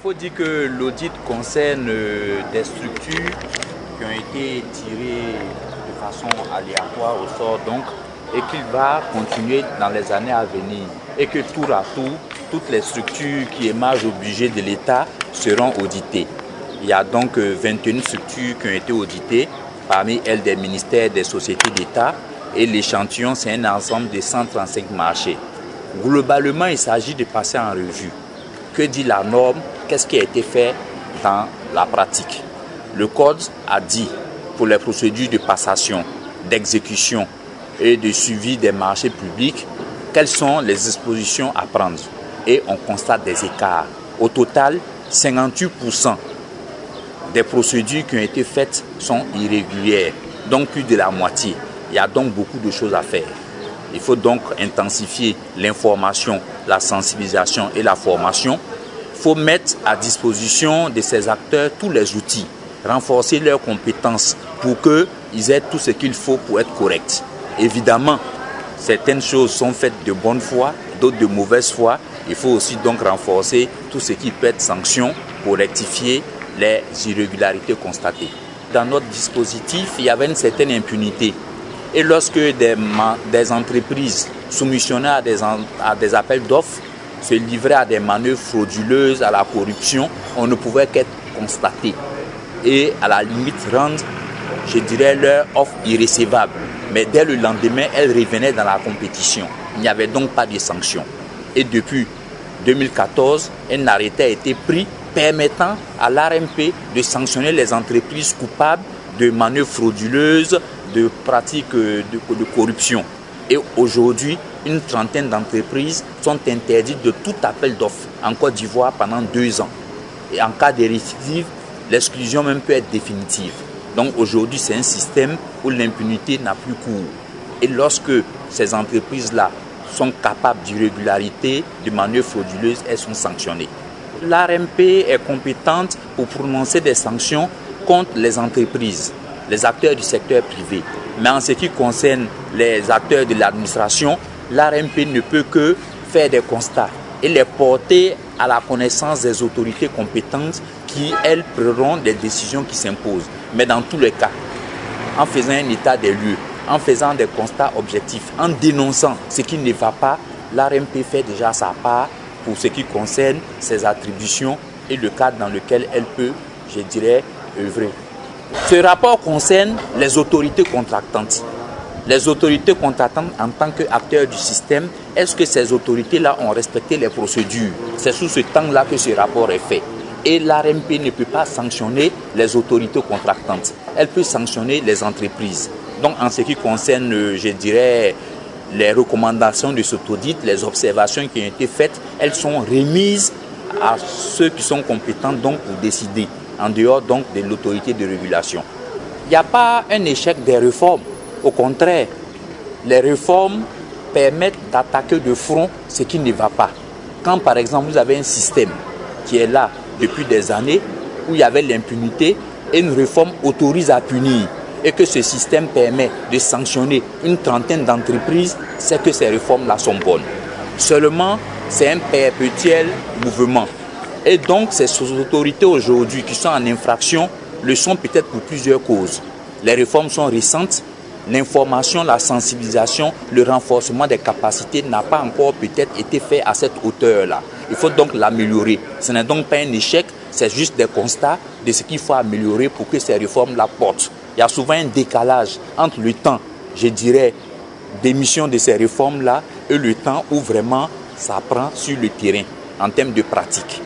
faut dire que l'audit concerne des structures qui ont été tirées de façon aléatoire au sort donc, et qu'il va continuer dans les années à venir. Et que tour à tour, toutes les structures qui émargent au budget de l'État seront auditées. Il y a donc 21 structures qui ont été auditées, parmi elles des ministères, des sociétés d'État, et l'échantillon, c'est un ensemble de 135 marchés. Globalement, il s'agit de passer en revue. Que dit la norme? Qu'est-ce qui a été fait dans la pratique? Le Code a dit, pour les procédures de passation, d'exécution et de suivi des marchés publics, quelles sont les dispositions à prendre. Et on constate des écarts. Au total, 58% des procédures qui ont été faites sont irrégulières, donc plus de la moitié. Il y a donc beaucoup de choses à faire. Il faut donc intensifier l'information, la sensibilisation et la formation. Il faut mettre à disposition de ces acteurs tous les outils, renforcer leurs compétences pour qu'ils aient tout ce qu'il faut pour être corrects. Évidemment, certaines choses sont faites de bonne foi, d'autres de mauvaise foi. Il faut aussi donc renforcer tout ce qui peut être sanction pour rectifier les irrégularités constatées. Dans notre dispositif, il y avait une certaine impunité. Et lorsque des entreprises soumissionnées à des appels d'offres se livraient à des manœuvres frauduleuses, à la corruption, on ne pouvait qu'être constaté. Et à la limite rendre, je dirais, leur offre irrécevable. Mais dès le lendemain, elles revenaient dans la compétition. Il n'y avait donc pas de sanctions. Et depuis 2014, un arrêté a été pris permettant à l'ARMP de sanctionner les entreprises coupables de manœuvres frauduleuses, de pratiques de corruption. Et aujourd'hui, une trentaine d'entreprises sont interdites de tout appel d'offres en Côte d'Ivoire pendant 2 ans. Et en cas de récidive, l'exclusion même peut être définitive. Donc aujourd'hui, c'est un système où l'impunité n'a plus cours. Et lorsque ces entreprises-là sont capables d'irrégularité, de manœuvres frauduleuses, elles sont sanctionnées. L'ARMP est compétente pour prononcer des sanctions contre les entreprises, les acteurs du secteur privé. Mais en ce qui concerne les acteurs de l'administration, l'ARMP ne peut que faire des constats et les porter à la connaissance des autorités compétentes qui, elles, prendront des décisions qui s'imposent. Mais dans tous les cas, en faisant un état des lieux, en faisant des constats objectifs, en dénonçant ce qui ne va pas, l'ARMP fait déjà sa part pour ce qui concerne ses attributions et le cadre dans lequel elle peut, je dirais, œuvrer. Ce rapport concerne les autorités contractantes. Les autorités contractantes en tant qu'acteurs du système, est-ce que ces autorités-là ont respecté les procédures? C'est sous ce temps-là que ce rapport est fait. Et l'ARMP ne peut pas sanctionner les autorités contractantes. Elle peut sanctionner les entreprises. Donc en ce qui concerne, je dirais, les recommandations de cet audit, les observations qui ont été faites, elles sont remises à ceux qui sont compétents donc, pour décider, en dehors donc de l'autorité de régulation. Il n'y a pas un échec des réformes. Au contraire, les réformes permettent d'attaquer de front ce qui ne va pas. Quand par exemple vous avez un système qui est là depuis des années, où il y avait l'impunité, et une réforme autorise à punir, et que ce système permet de sanctionner une trentaine d'entreprises, c'est que ces réformes-là sont bonnes. Seulement, c'est un perpétuel mouvement. Et donc, ces autorités aujourd'hui qui sont en infraction le sont peut-être pour plusieurs causes. Les réformes sont récentes, l'information, la sensibilisation, le renforcement des capacités n'a pas encore peut-être été fait à cette hauteur-là. Il faut donc l'améliorer. Ce n'est donc pas un échec, c'est juste des constats de ce qu'il faut améliorer pour que ces réformes-là portent. Il y a souvent un décalage entre le temps, je dirais, d'émission de ces réformes-là et le temps où vraiment ça prend sur le terrain en termes de pratique.